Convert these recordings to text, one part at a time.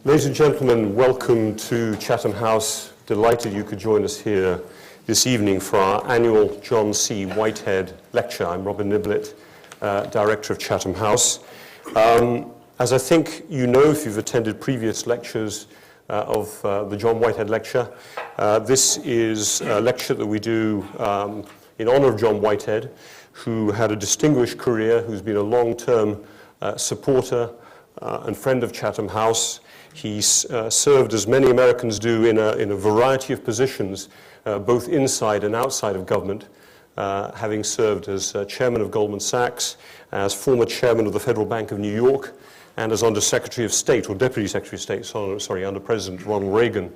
Ladies and gentlemen, welcome to Chatham House. Delighted you could join us here this evening for our annual John C Whitehead Lecture. I'm Robin Niblett, Director of Chatham House. As I think you know if you've attended previous lectures of the John Whitehead Lecture, this is a lecture that we do in honor of John Whitehead, who had a distinguished career, who's been a long-term supporter and friend of Chatham House. He's served, as many Americans do, in a variety of positions, both inside and outside of government, having served as chairman of Goldman Sachs, as former chairman of the Federal Bank of New York, and as Under Secretary of State, or Deputy Secretary of State, sorry, under President Ronald Reagan,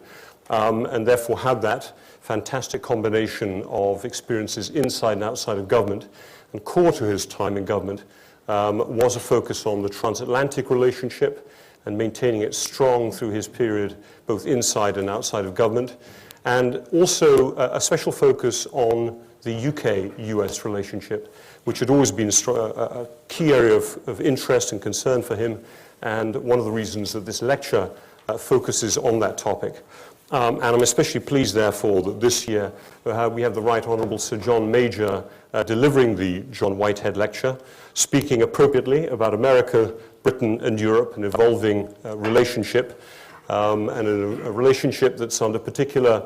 and therefore had that fantastic combination of experiences inside and outside of government. And core to his time in government was a focus on the transatlantic relationship and maintaining it strong through his period both inside and outside of government, and also a special focus on the UK-US relationship, which had always been a key area of interest and concern for him, and one of the reasons that this lecture focuses on that topic. And I'm especially pleased, therefore, that this year we have the Right Honourable Sir John Major delivering the John Whitehead Lecture, speaking appropriately about America, Britain and Europe, an evolving relationship, and a relationship that's under particular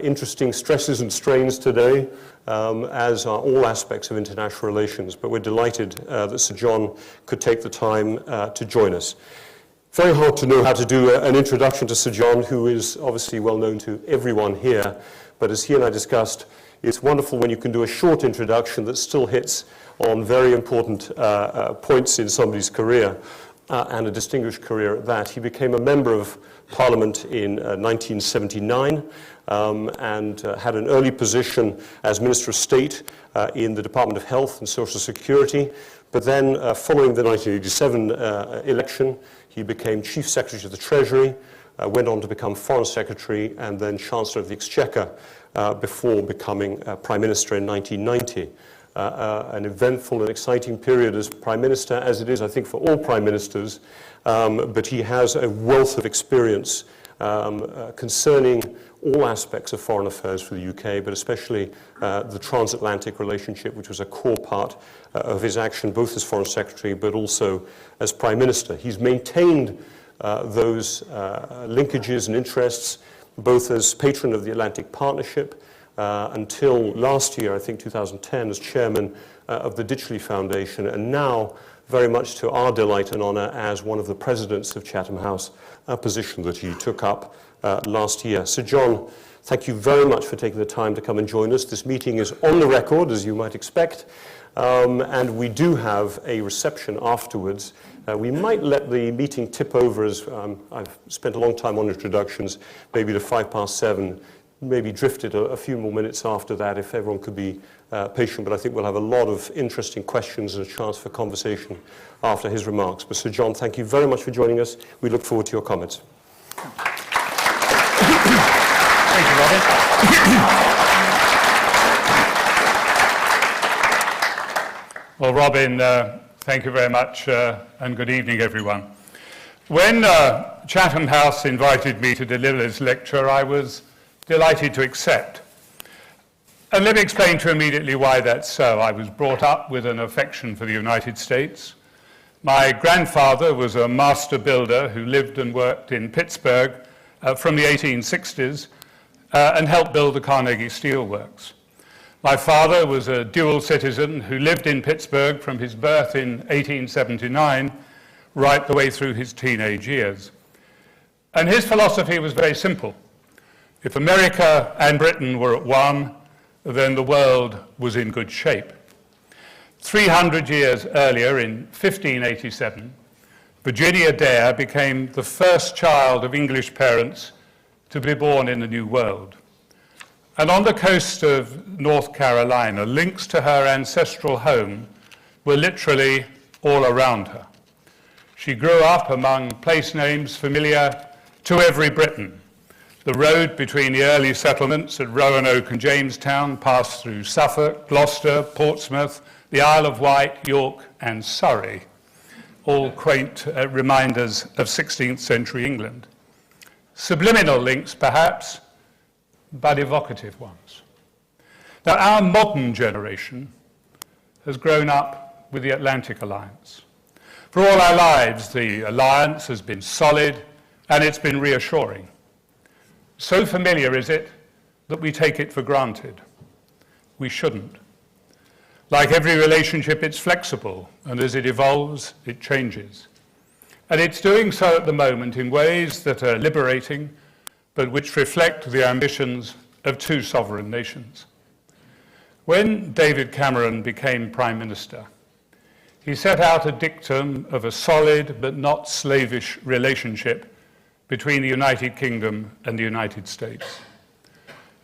interesting stresses and strains today, as are all aspects of international relations. But we're delighted that Sir John could take the time to join us. Very hard to know how to do an introduction to Sir John, who is obviously well known to everyone here, but as he and I discussed, it's wonderful when you can do a short introduction that still hits on very important points in somebody's career, and a distinguished career at that. He became a member of Parliament in 1979 and had an early position as Minister of State in the Department of Health and Social Security, but then following the 1987 election, he became Chief Secretary of the Treasury, went on to become Foreign Secretary and then Chancellor of the Exchequer before becoming Prime Minister in 1990. An eventful and exciting period as Prime Minister, as it is, I think, for all Prime Ministers, but he has a wealth of experience concerning all aspects of foreign affairs for the UK, but especially the transatlantic relationship, which was a core part of his action, both as Foreign Secretary, but also as Prime Minister. He's maintained those linkages and interests, both as patron of the Atlantic Partnership, until last year, I think 2010, as chairman of the Ditchley Foundation, and now, very much to our delight and honour, as one of the presidents of Chatham House, a position that he took up last year. Sir John, thank you very much for taking the time to come and join us. This meeting is on the record, as you might expect, and we do have a reception afterwards. We might let the meeting tip over, as I've spent a long time on introductions, maybe to 7:05, maybe drifted a few more minutes after that if everyone could be patient, but I think we'll have a lot of interesting questions and a chance for conversation after his remarks. But Sir John, thank you very much for joining us. We look forward to your comments. Thank you, Robin. Well, Robin, thank you very much, and good evening, everyone. When Chatham House invited me to deliver this lecture, I was delighted to accept. And let me explain to you immediately why that's so. I was brought up with an affection for the United States. My grandfather was a master builder who lived and worked in Pittsburgh from the 1860s and helped build the Carnegie Steel Works. My father was a dual citizen who lived in Pittsburgh from his birth in 1879 right the way through his teenage years. And his philosophy was very simple. If America and Britain were at one, then the world was in good shape. 300 years earlier, in 1587, Virginia Dare became the first child of English parents to be born in the New World. And on the coast of North Carolina, links to her ancestral home were literally all around her. She grew up among place names familiar to every Briton. The road between the early settlements at Roanoke and Jamestown passed through Suffolk, Gloucester, Portsmouth, the Isle of Wight, York, and Surrey, all quaint reminders of 16th century England. Subliminal links, perhaps, but evocative ones. Now, our modern generation has grown up with the Atlantic Alliance. For all our lives, the alliance has been solid and it's been reassuring. So familiar is it that we take it for granted. We shouldn't. Like every relationship, it's flexible, and as it evolves, it changes. And it's doing so at the moment in ways that are liberating, but which reflect the ambitions of two sovereign nations. When David Cameron became Prime Minister, he set out a dictum of a solid but not slavish relationship between the United Kingdom and the United States.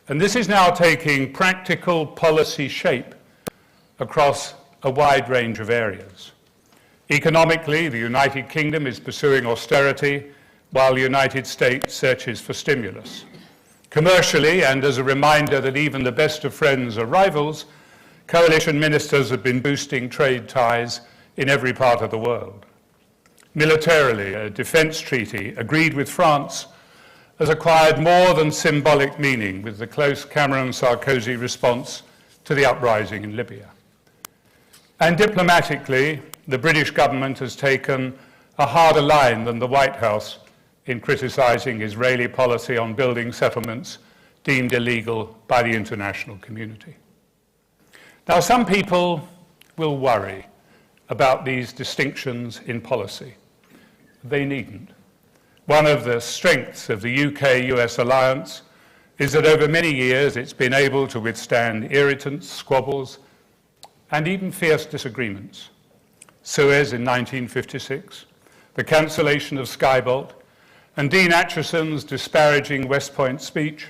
And this is now taking practical policy shape across a wide range of areas. Economically, the United Kingdom is pursuing austerity while the United States searches for stimulus. Commercially, and as a reminder that even the best of friends are rivals, coalition ministers have been boosting trade ties in every part of the world. Militarily, a defence treaty agreed with France has acquired more than symbolic meaning with the close Cameron-Sarkozy response to the uprising in Libya. And diplomatically, the British government has taken a harder line than the White House in criticising Israeli policy on building settlements deemed illegal by the international community. Now, some people will worry about these distinctions in policy. They needn't. One of the strengths of the UK-US alliance is that over many years it's been able to withstand irritants, squabbles, and even fierce disagreements. Suez in 1956, the cancellation of Skybolt, and Dean Acheson's disparaging West Point speech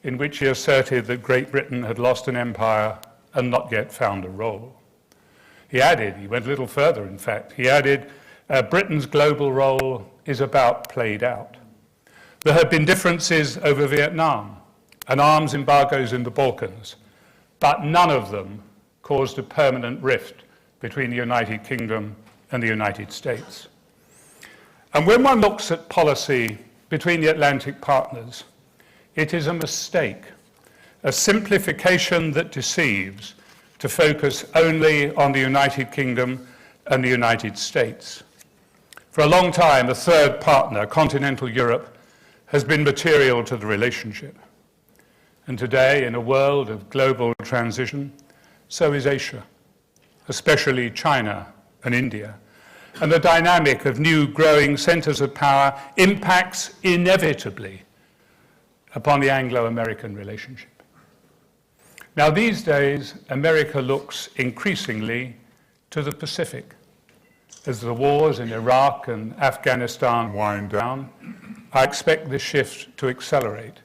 in which he asserted that Great Britain had lost an empire and not yet found a role. He went a little further in fact, he added, Britain's global role is about played out. There have been differences over Vietnam and arms embargoes in the Balkans, but none of them caused a permanent rift between the United Kingdom and the United States. And when one looks at policy between the Atlantic partners, it is a mistake, a simplification that deceives, to focus only on the United Kingdom and the United States. For a long time, a third partner, continental Europe, has been material to the relationship. And today, in a world of global transition, so is Asia, especially China and India. And the dynamic of new growing centers of power impacts inevitably upon the Anglo-American relationship. Now, these days, America looks increasingly to the Pacific. As the wars in Iraq and Afghanistan wind down, I expect this shift to accelerate.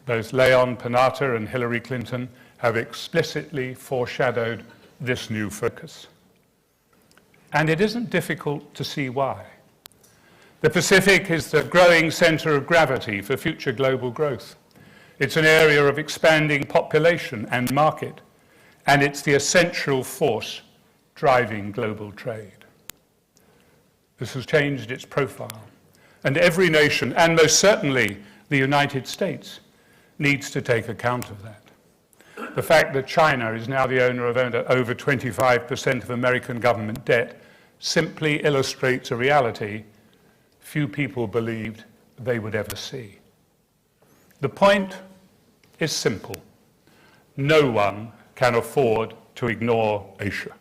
Both Leon Panetta and Hillary Clinton have explicitly foreshadowed this new focus. And it isn't difficult to see why. The Pacific is the growing center of gravity for future global growth. It's an area of expanding population and market, and it's the essential force driving global trade. This has changed its profile, and every nation, and most certainly the United States, needs to take account of that. The fact that China is now the owner of over 25% of American government debt simply illustrates a reality few people believed they would ever see. The point is simple. No one can afford to ignore Asia.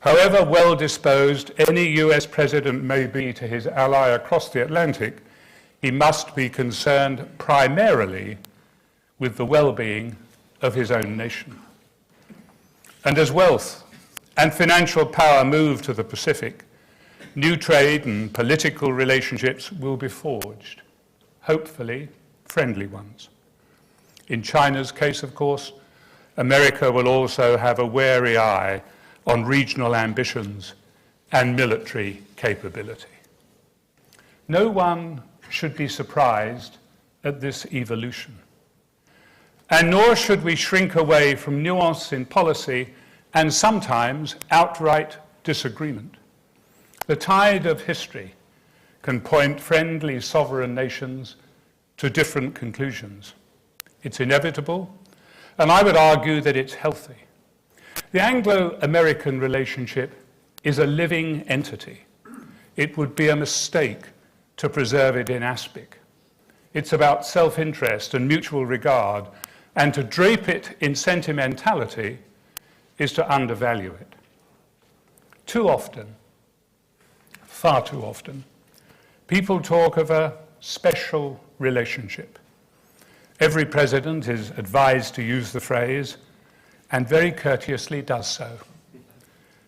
However well-disposed any US president may be to his ally across the Atlantic, he must be concerned primarily with the well-being of his own nation. And as wealth and financial power move to the Pacific, new trade and political relationships will be forged, hopefully friendly ones. In China's case, of course, America will also have a wary eye on regional ambitions and military capability. No one should be surprised at this evolution. And nor should we shrink away from nuance in policy and sometimes outright disagreement. The tide of history can point friendly sovereign nations to different conclusions. It's inevitable, and I would argue that it's healthy. The Anglo-American relationship is a living entity. It would be a mistake to preserve it in aspic. It's about self-interest and mutual regard, and to drape it in sentimentality is to undervalue it. Too often, far too often, people talk of a special relationship. Every president is advised to use the phrase, and very courteously does so.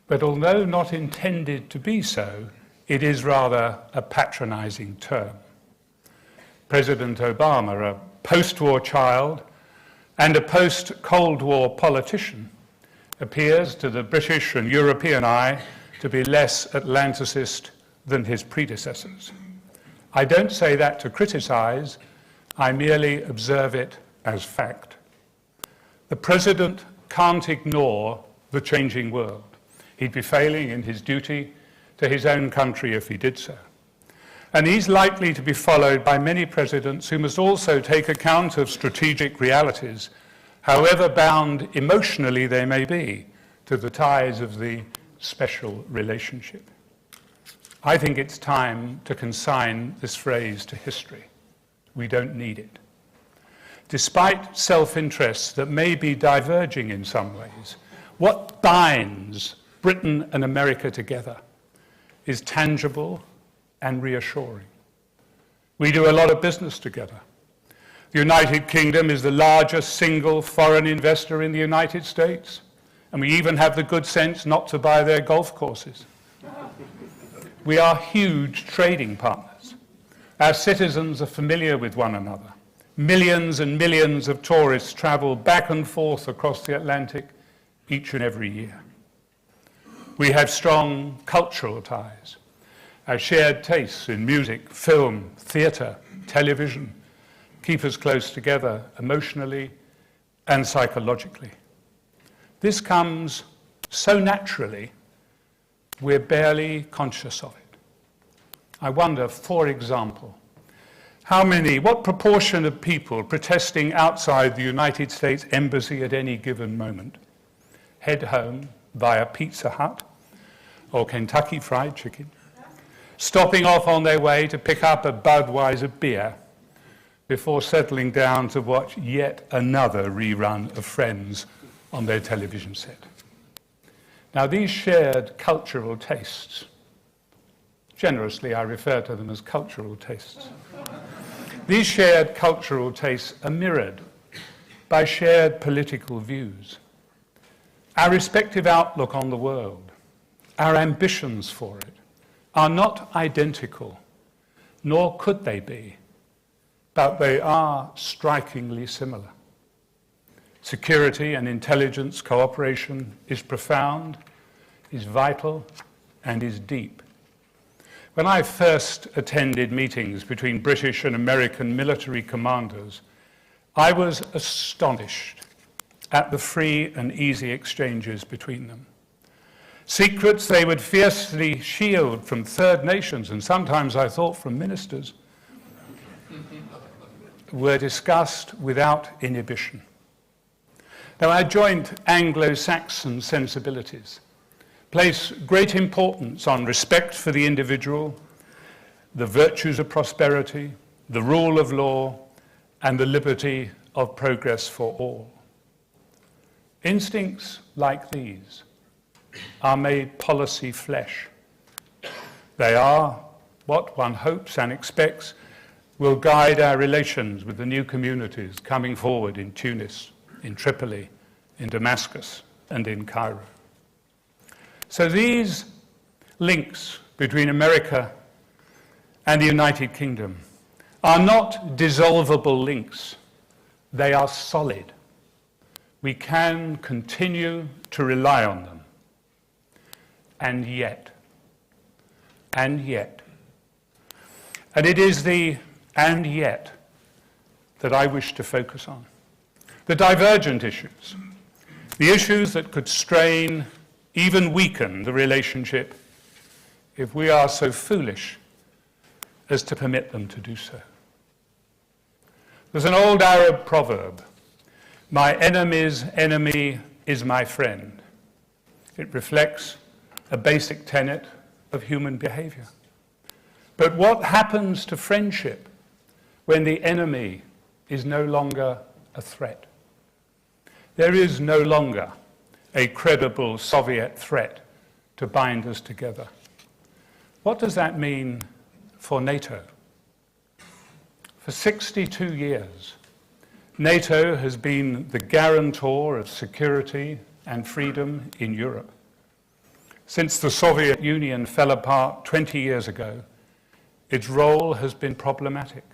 But although not intended to be so, it is rather a patronizing term. President Obama, a post-war child and a post-Cold War politician, appears to the British and European eye to be less Atlanticist than his predecessors. I don't say that to criticize, I merely observe it as fact. The president can't ignore the changing world. He'd be failing in his duty to his own country if he did so. And he's likely to be followed by many presidents who must also take account of strategic realities, however bound emotionally they may be to the ties of the special relationship. I think it's time to consign this phrase to history. We don't need it. Despite self-interests that may be diverging in some ways, what binds Britain and America together is tangible and reassuring. We do a lot of business together. The United Kingdom is the largest single foreign investor in the United States, and we even have the good sense not to buy their golf courses. We are huge trading partners. Our citizens are familiar with one another. Millions and millions of tourists travel back and forth across the Atlantic each and every year. We have strong cultural ties. Our shared tastes in music, film, theatre, television keep us close together emotionally and psychologically. This comes so naturally, we're barely conscious of it. I wonder, for example, what proportion of people protesting outside the United States Embassy at any given moment head home via Pizza Hut or Kentucky Fried Chicken, stopping off on their way to pick up a Budweiser beer before settling down to watch yet another rerun of Friends on their television set. Now, these shared cultural tastes, generously I refer to them as cultural tastes, these shared cultural tastes are mirrored by shared political views. Our respective outlook on the world, our ambitions for it, are not identical, nor could they be, but they are strikingly similar. Security and intelligence cooperation is profound, is vital, and is deep. When I first attended meetings between British and American military commanders, I was astonished at the free and easy exchanges between them. Secrets they would fiercely shield from third nations, and sometimes I thought from ministers, were discussed without inhibition. Now, our joint Anglo-Saxon sensibilities place great importance on respect for the individual, the virtues of prosperity, the rule of law, and the liberty of progress for all. Instincts like these are made policy flesh. They are what one hopes and expects will guide our relations with the new communities coming forward in Tunis, in Tripoli, in Damascus, and in Cairo. So these links between America and the United Kingdom are not dissolvable links. They are solid. We can continue to rely on them. And yet, and it is the and yet that I wish to focus on. The divergent issues, the issues that could strain, even weaken the relationship if we are so foolish as to permit them to do so. There's an old Arab proverb, "My enemy's enemy is my friend." It reflects a basic tenet of human behavior. But what happens to friendship when the enemy is no longer a threat? There is no longer a credible Soviet threat to bind us together. What does that mean for NATO? For 62 years, NATO has been the guarantor of security and freedom in Europe. Since the Soviet Union fell apart 20 years ago, its role has been problematic.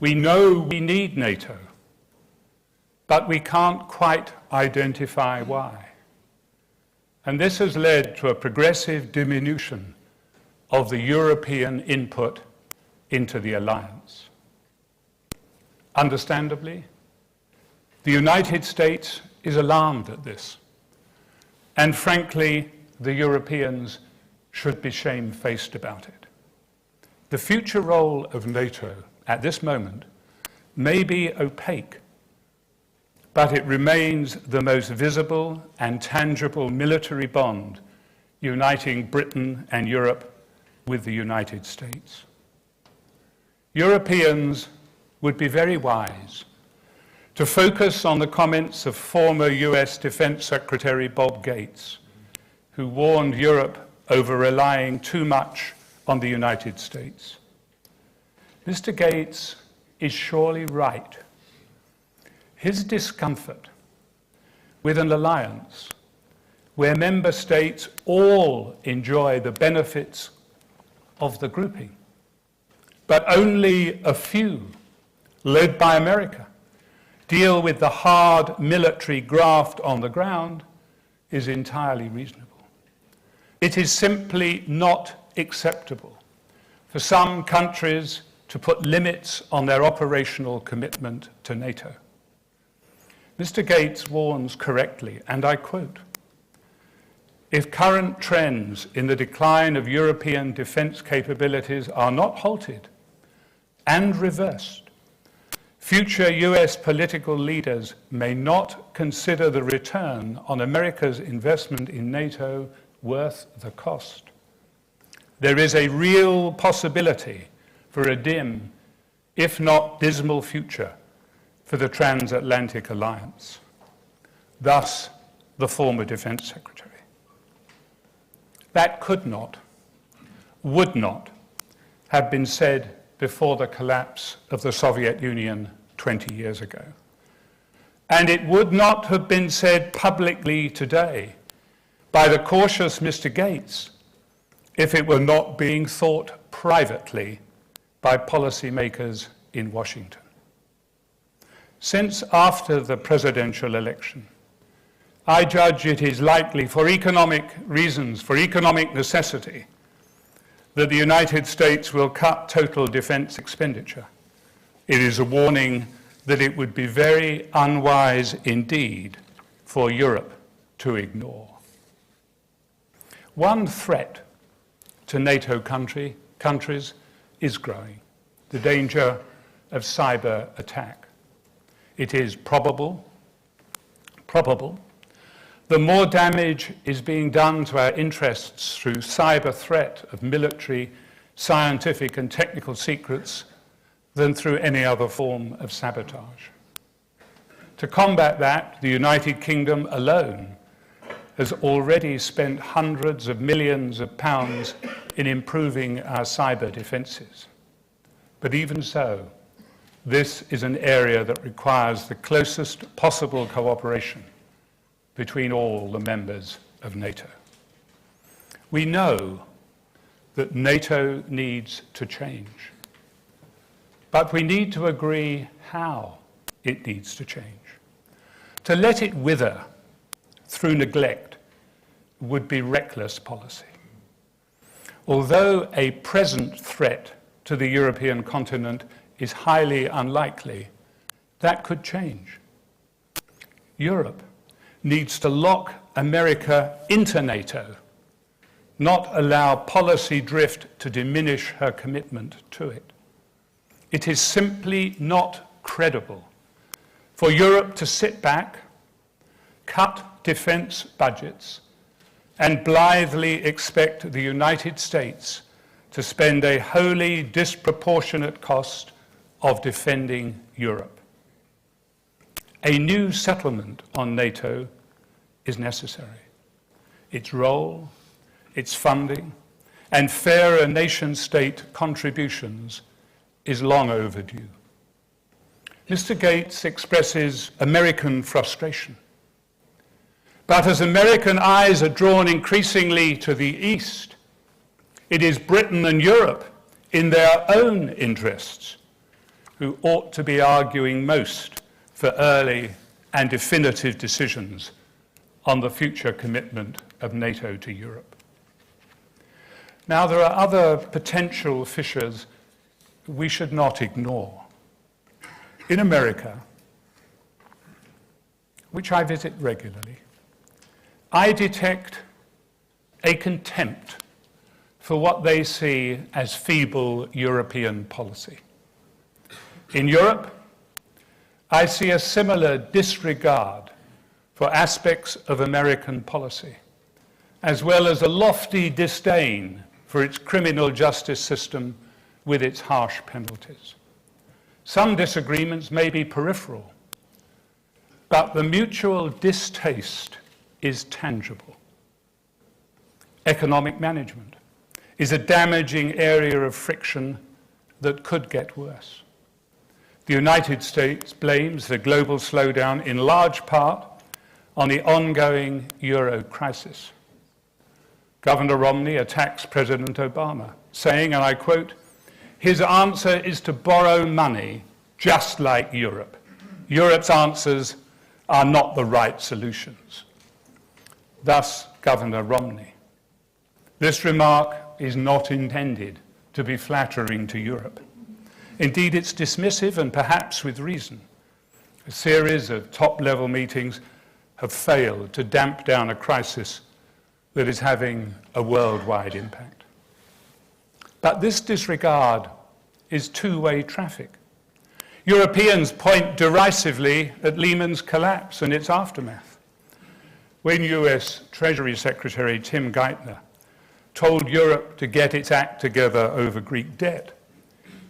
We know we need NATO, but we can't quite identify why. And this has led to a progressive diminution of the European input into the alliance. Understandably, the United States is alarmed at this, and frankly, the Europeans should be shamefaced about it. The future role of NATO at this moment may be opaque, but it remains the most visible and tangible military bond uniting Britain and Europe with the United States. Europeans would be very wise to focus on the comments of former US Defense Secretary Bob Gates, who warned Europe over relying too much on the United States. Mr. Gates is surely right. His discomfort with an alliance where member states all enjoy the benefits of the grouping, but only a few, led by America, deal with the hard military graft on the ground, is entirely reasonable. It is simply not acceptable for some countries to put limits on their operational commitment to NATO. Mr. Gates warns correctly, and I quote, "If current trends in the decline of European defense capabilities are not halted and reversed, future US political leaders may not consider the return on America's investment in NATO worth the cost. There is a real possibility for a dim, if not dismal, future for the transatlantic alliance." Thus, the former Defense Secretary. That could not, would not, have been said before the collapse of the Soviet Union 20 years ago. And it would not have been said publicly today by the cautious Mr. Gates if it were not being thought privately by policymakers in Washington. Since after the presidential election, I judge it is likely, for economic reasons, for economic necessity, that the United States will cut total defense expenditure. It is a warning that it would be very unwise indeed for Europe to ignore. One threat to NATO countries is growing: the danger of cyber attack. It is probable the more damage is being done to our interests through cyber threat of military, scientific and technical secrets than through any other form of sabotage. To combat that, the United Kingdom alone has already spent hundreds of millions of pounds in improving our cyber defences. But even so, this is an area that requires the closest possible cooperation between all the members of NATO. We know that NATO needs to change, but we need to agree how it needs to change. To let it wither through neglect would be reckless policy. Although a present threat to the European continent is highly unlikely, that could change. Europe needs to lock America into NATO, not allow policy drift to diminish her commitment to it. It is simply not credible for Europe to sit back, cut defense budgets, and blithely expect the United States to spend a wholly disproportionate cost of defending Europe. A new settlement on NATO is necessary. Its role, its funding, and fairer nation-state contributions is long overdue. Mr. Gates expresses American frustration. But as American eyes are drawn increasingly to the East, it is Britain and Europe, in their own interests, who ought to be arguing most for early and definitive decisions on the future commitment of NATO to Europe. Now, there are other potential fissures we should not ignore. In America, which I visit regularly, I detect a contempt for what they see as feeble European policy. In Europe, I see a similar disregard for aspects of American policy, as well as a lofty disdain for its criminal justice system with its harsh penalties. Some disagreements may be peripheral, but the mutual distaste is tangible. Economic management is a damaging area of friction that could get worse. The United States blames the global slowdown in large part on the ongoing euro crisis. Governor Romney attacks President Obama, saying, and I quote, "His answer is to borrow money just like Europe. Europe's answers are not the right solutions." Thus, Governor Romney. This remark is not intended to be flattering to Europe. Indeed, it's dismissive, and perhaps with reason. A series of top-level meetings have failed to damp down a crisis that is having a worldwide impact. But this disregard is two-way traffic. Europeans point derisively at Lehman's collapse and its aftermath. When US Treasury Secretary Tim Geithner told Europe to get its act together over Greek debt,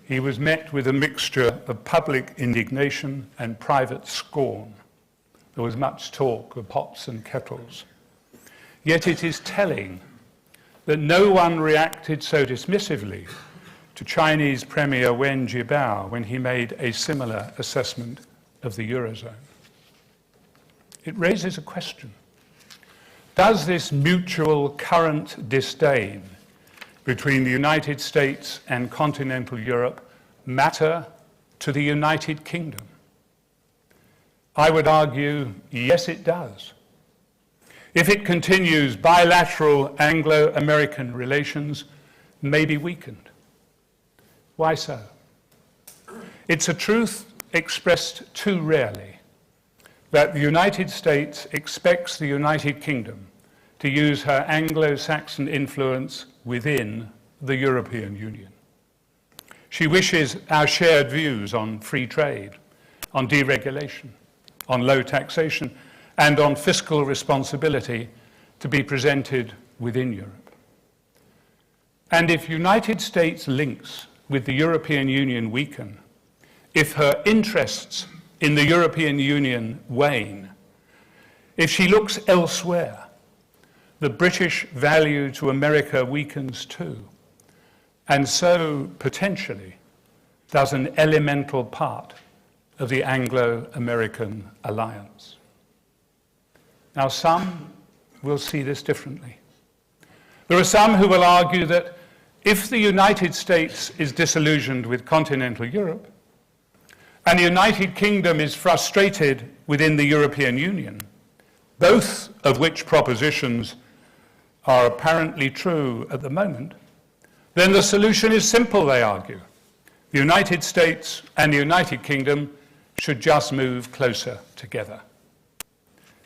he was met with a mixture of public indignation and private scorn. There was much talk of pots and kettles. Yet it is telling that no one reacted so dismissively to Chinese Premier Wen Jiabao when he made a similar assessment of the Eurozone. It raises a question. Does this mutual current disdain between the United States and continental Europe matter to the United Kingdom? I would argue, yes, it does. If it continues, bilateral Anglo-American relations may be weakened. Why so? It's a truth expressed too rarely that the United States expects the United Kingdom to use her Anglo-Saxon influence within the European Union. She wishes our shared views on free trade, on deregulation, on low taxation, and on fiscal responsibility to be presented within Europe. And if United States links with the European Union weaken, if her interests in the European Union wane, if she looks elsewhere, the British value to America weakens too, and so potentially does an elemental part of the Anglo-American alliance. Now, some will see this differently. There are some who will argue that if the United States is disillusioned with continental Europe, and the United Kingdom is frustrated within the European Union, both of which propositions are apparently true at the moment, then the solution is simple, they argue. The United States and the United Kingdom should just move closer together.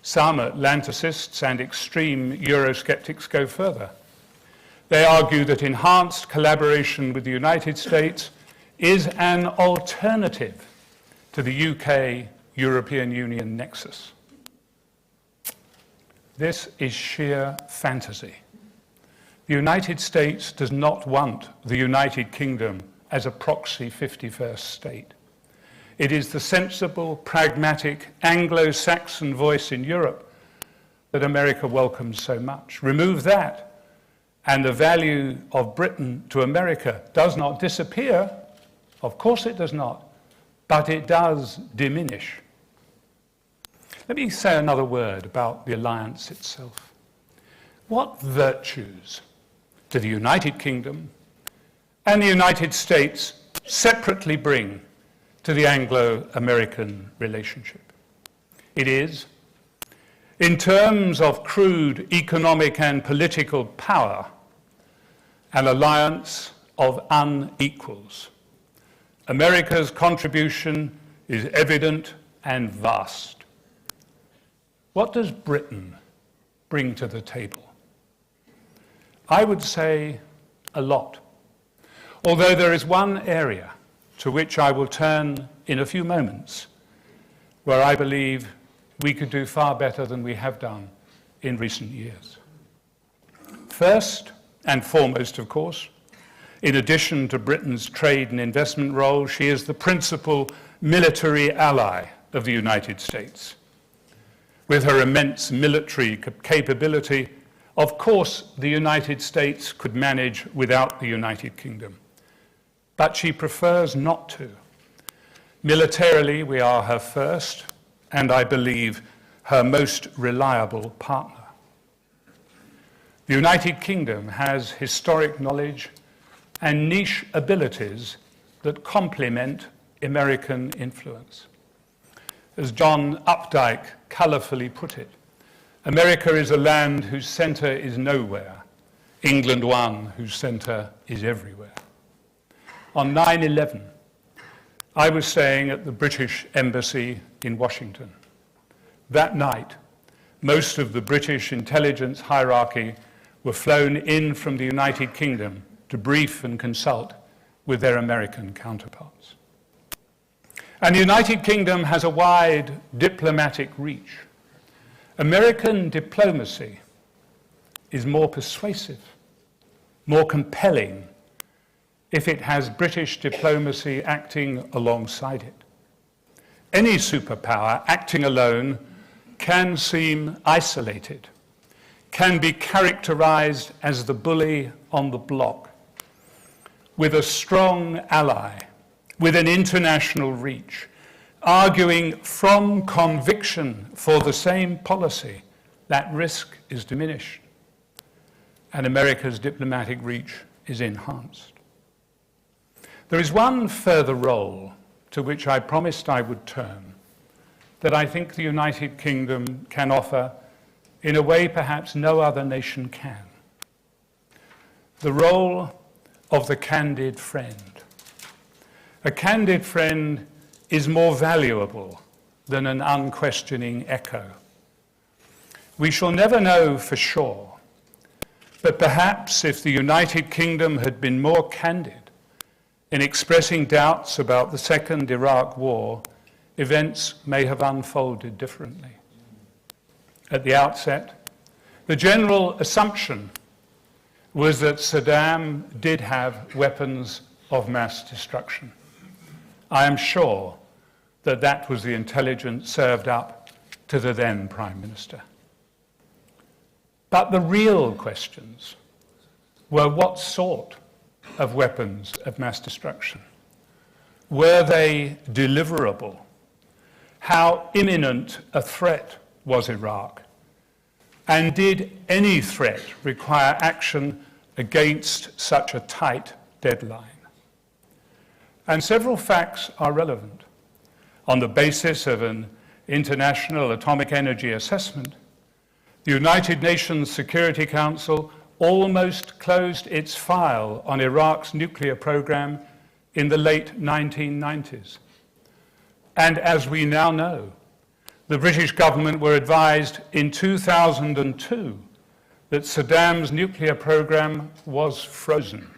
Some Atlanticists and extreme Eurosceptics go further. They argue that enhanced collaboration with the United States is an alternative to the UK-European Union nexus. This is sheer fantasy. The United States does not want the United Kingdom as a proxy 51st state. It is the sensible, pragmatic, Anglo-Saxon voice in Europe that America welcomes so much. Remove that, and the value of Britain to America does not disappear. Of course it does not, but it does diminish. Let me say another word about the alliance itself. What virtues do the United Kingdom and the United States separately bring to the Anglo-American relationship? It is, in terms of crude economic and political power, an alliance of unequals. America's contribution is evident and vast. What does Britain bring to the table? I would say a lot, although there is one area to which I will turn in a few moments, where I believe we could do far better than we have done in recent years. First and foremost, of course, in addition to Britain's trade and investment role, she is the principal military ally of the United States. With her immense military capability, of course, the United States could manage without the United Kingdom, but she prefers not to. Militarily, we are her first, and I believe her most reliable partner. The United Kingdom has historic knowledge and niche abilities that complement American influence. As John Updike colourfully put it, America is a land whose centre is nowhere, England one whose centre is everywhere. On 9/11, I was staying at the British Embassy in Washington. That night, most of the British intelligence hierarchy were flown in from the United Kingdom to brief and consult with their American counterparts. And the United Kingdom has a wide diplomatic reach. American diplomacy is more persuasive, more compelling, if it has British diplomacy acting alongside it. Any superpower acting alone can seem isolated, can be characterized as the bully on the block. With a strong ally, with an international reach, arguing from conviction for the same policy, that risk is diminished, and America's diplomatic reach is enhanced. There is one further role to which I promised I would turn, that I think the United Kingdom can offer in a way perhaps no other nation can. The role of the candid friend. A candid friend is more valuable than an unquestioning echo. We shall never know for sure, but perhaps if the United Kingdom had been more candid in expressing doubts about the Second Iraq War, events may have unfolded differently. At the outset, the general assumption was that Saddam did have weapons of mass destruction. I am sure that that was the intelligence served up to the then Prime Minister. But the real questions were what sort of weapons of mass destruction? Were they deliverable? How imminent a threat was Iraq? And did any threat require action against such a tight deadline? And several facts are relevant. On the basis of an international atomic energy assessment, the United Nations Security Council almost closed its file on Iraq's nuclear program in the late 1990s. And as we now know, the British government were advised in 2002 that Saddam's nuclear program was frozen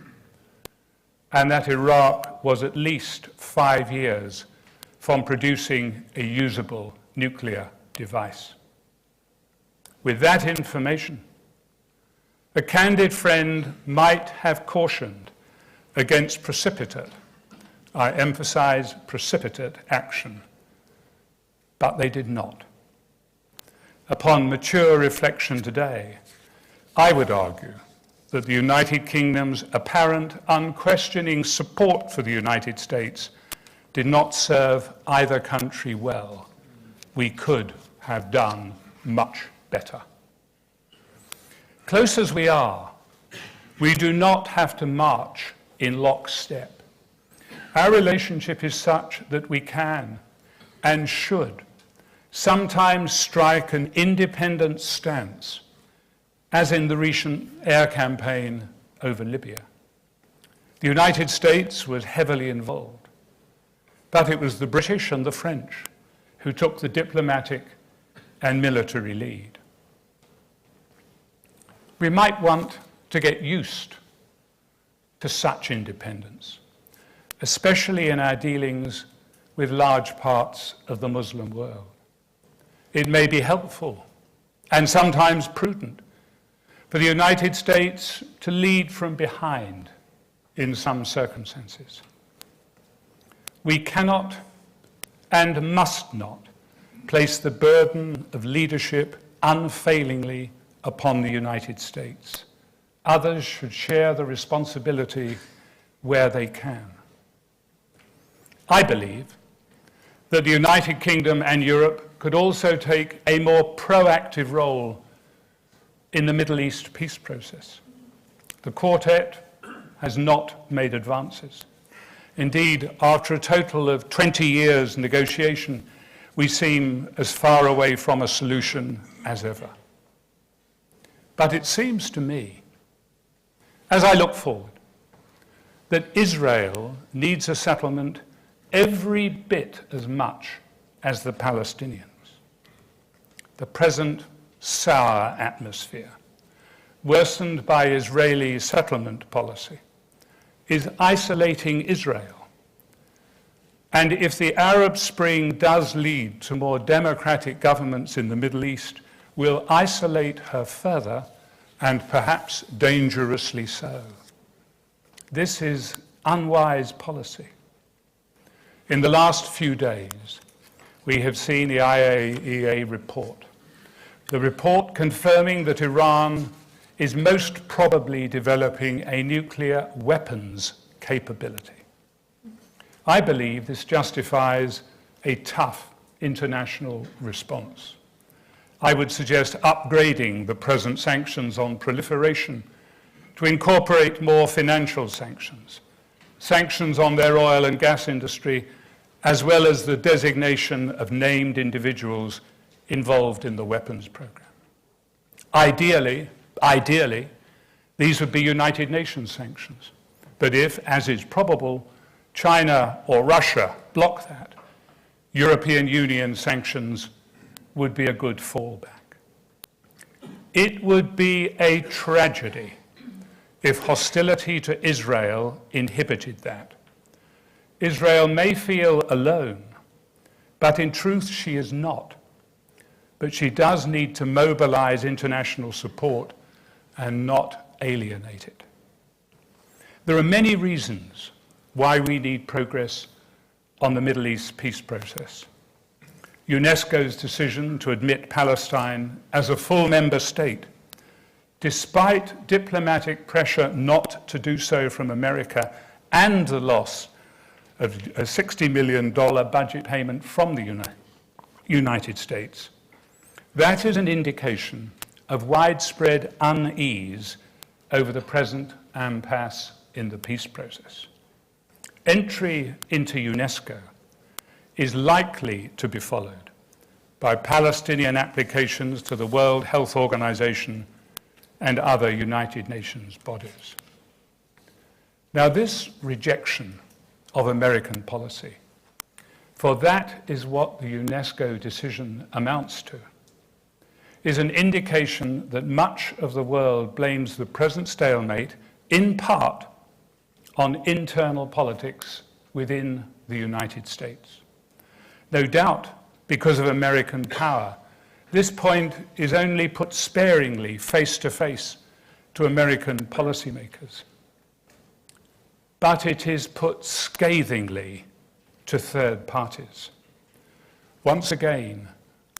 and that Iraq was at least 5 years from producing a usable nuclear device. With that information, a candid friend might have cautioned against precipitate, I emphasize precipitate action, but they did not. Upon mature reflection today, I would argue that the United Kingdom's apparent unquestioning support for the United States did not serve either country well. We could have done much better. Close as we are, we do not have to march in lockstep. Our relationship is such that we can and should sometimes strike an independent stance, as in the recent air campaign over Libya. The United States was heavily involved, but it was the British and the French who took the diplomatic and military lead. We might want to get used to such independence, especially in our dealings with large parts of the Muslim world. It may be helpful and sometimes prudent for the United States to lead from behind in some circumstances. We cannot and must not place the burden of leadership unfailingly upon the United States. Others should share the responsibility where they can. I believe that the United Kingdom and Europe could also take a more proactive role in the Middle East peace process. The Quartet has not made advances. Indeed, after a total of 20 years negotiation, we seem as far away from a solution as ever. But it seems to me, as I look forward, that Israel needs a settlement every bit as much as the Palestinians. The present sour atmosphere, worsened by Israeli settlement policy, is isolating Israel. And if the Arab Spring does lead to more democratic governments in the Middle East, will isolate her further, and perhaps dangerously so. This is unwise policy. In the last few days, we have seen the IAEA report. The report confirming that Iran is most probably developing a nuclear weapons capability. I believe this justifies a tough international response. I would suggest upgrading the present sanctions on proliferation to incorporate more financial sanctions, sanctions on their oil and gas industry, as well as the designation of named individuals involved in the weapons program. Ideally, these would be United Nations sanctions. But if, as is probable, China or Russia block that, European Union sanctions would be a good fallback. It would be a tragedy if hostility to Israel inhibited that. Israel may feel alone, but in truth she is not. But she does need to mobilize international support and not alienate it. There are many reasons why we need progress on the Middle East peace process. UNESCO's decision to admit Palestine as a full member state, despite diplomatic pressure not to do so from America and the loss of a $60 million budget payment from the United States, that is an indication of widespread unease over the present impasse in the peace process. Entry into UNESCO is likely to be followed by Palestinian applications to the World Health Organization and other United Nations bodies. Now, this rejection of American policy, for that is what the UNESCO decision amounts to, is an indication that much of the world blames the present stalemate, in part, on internal politics within the United States. No doubt, because of American power, this point is only put sparingly face to face to American policymakers. But it is put scathingly to third parties. Once again,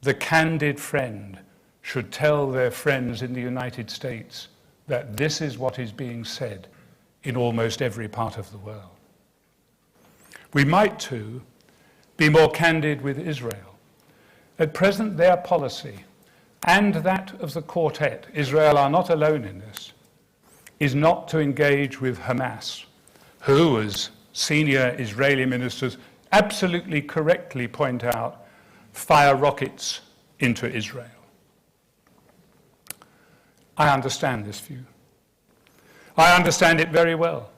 the candid friend should tell their friends in the United States that this is what is being said in almost every part of the world. We might, too, be more candid with Israel. At present, their policy, and that of the quartet, Israel are not alone in this, is not to engage with Hamas, who, as senior Israeli ministers absolutely correctly point out, fire rockets into Israel. I understand this view. I understand it very well,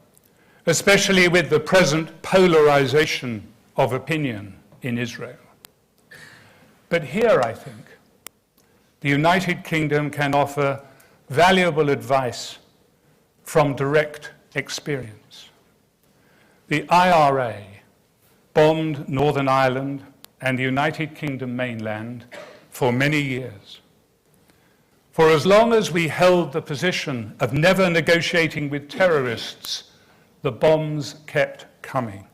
especially with the present polarization of opinion in Israel. But here, I think, the United Kingdom can offer valuable advice from direct experience. The IRA bombed Northern Ireland and the United Kingdom mainland for many years. For as long as we held the position of never negotiating with terrorists, the bombs kept coming.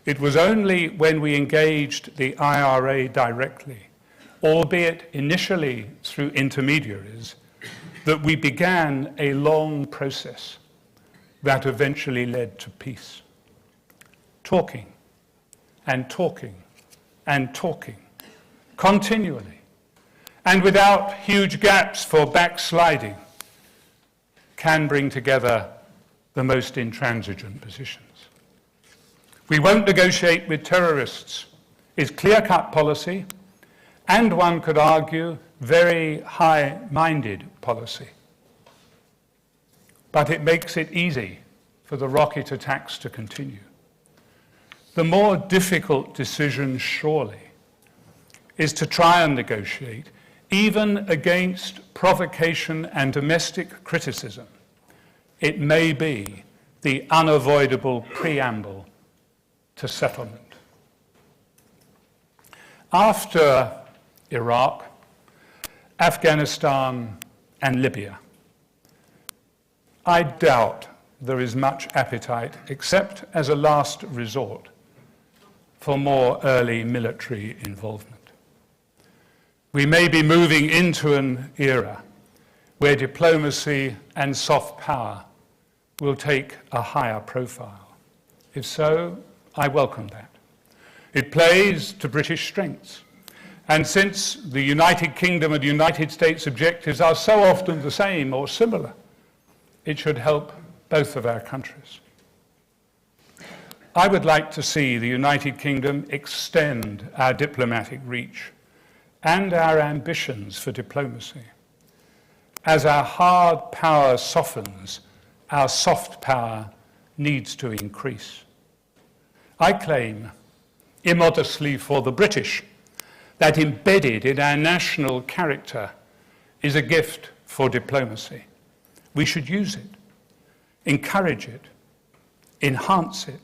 It was only when we engaged the IRA directly, albeit initially through intermediaries, that we began a long process that eventually led to peace. Talking and talking and talking continually, and without huge gaps for backsliding, can bring together the most intransigent positions. We won't negotiate with terrorists is clear-cut policy, and one could argue very high-minded policy. But it makes it easy for the rocket attacks to continue. The more difficult decision, surely, is to try and negotiate, even against provocation and domestic criticism. It may be the unavoidable preamble to settlement. After Iraq, Afghanistan, and Libya, I doubt there is much appetite, except as a last resort, for more early military involvement. We may be moving into an era where diplomacy and soft power will take a higher profile. If so, I welcome that. It plays to British strengths. And since the United Kingdom and the United States objectives are so often the same or similar, it should help both of our countries. I would like to see the United Kingdom extend our diplomatic reach and our ambitions for diplomacy. As our hard power softens, our soft power needs to increase. I claim, immodestly for the British, that embedded in our national character is a gift for diplomacy. We should use it, encourage it, enhance it,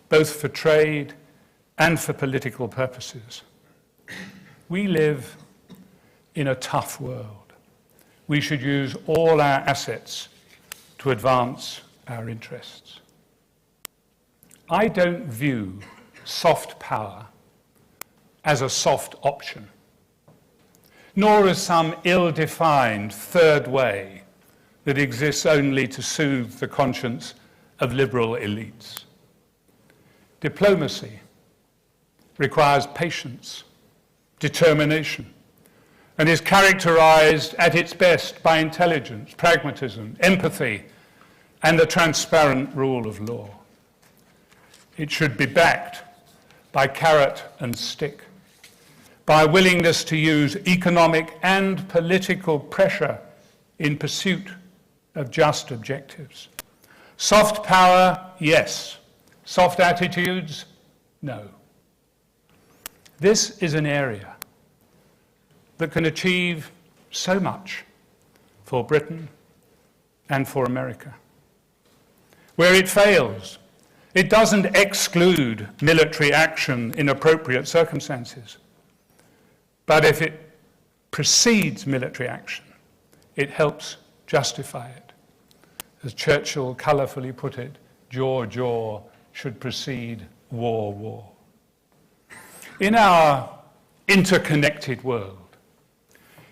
both for trade and for political purposes. We live in a tough world. We should use all our assets to advance our interests. I don't view soft power as a soft option, nor as some ill-defined third way that exists only to soothe the conscience of liberal elites. Diplomacy requires patience, determination, and is characterized at its best by intelligence, pragmatism, empathy, and the transparent rule of law. It should be backed by carrot and stick, by willingness to use economic and political pressure in pursuit of just objectives. Soft power, yes. Soft attitudes, no. This is an area that can achieve so much for Britain and for America. Where it fails, It doesn't exclude military action in appropriate circumstances. But if it precedes military action, it helps justify it. As Churchill colourfully put it, jaw, jaw should precede war, war. In our interconnected world,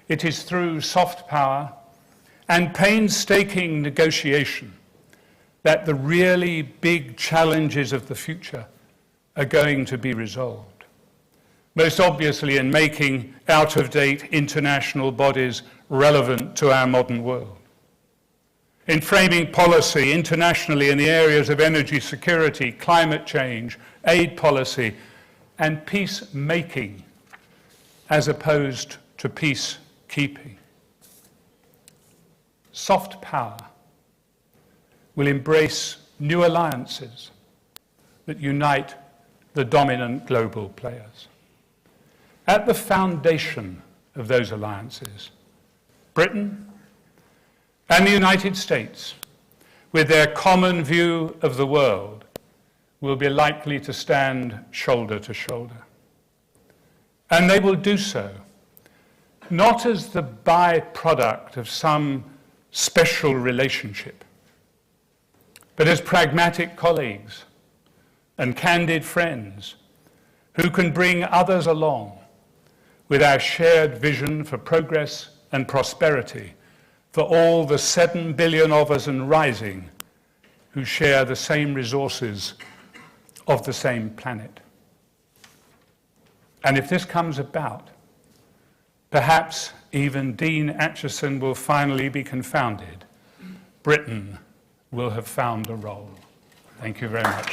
it is through soft power and painstaking negotiation that the really big challenges of the future are going to be resolved. Most obviously in making out-of-date international bodies relevant to our modern world. In framing policy internationally in the areas of energy security, climate change, aid policy, and peacemaking, as opposed to peacekeeping. Soft power will embrace new alliances that unite the dominant global players. At the foundation of those alliances, Britain and the United States, with their common view of the world, will be likely to stand shoulder to shoulder. And they will do so, not as the byproduct of some special relationship, but as pragmatic colleagues and candid friends who can bring others along with our shared vision for progress and prosperity for all the 7 billion of us and rising who share the same resources of the same planet. And if this comes about, perhaps even Dean Acheson will finally be confounded. Britain will have found a role. Thank you very much.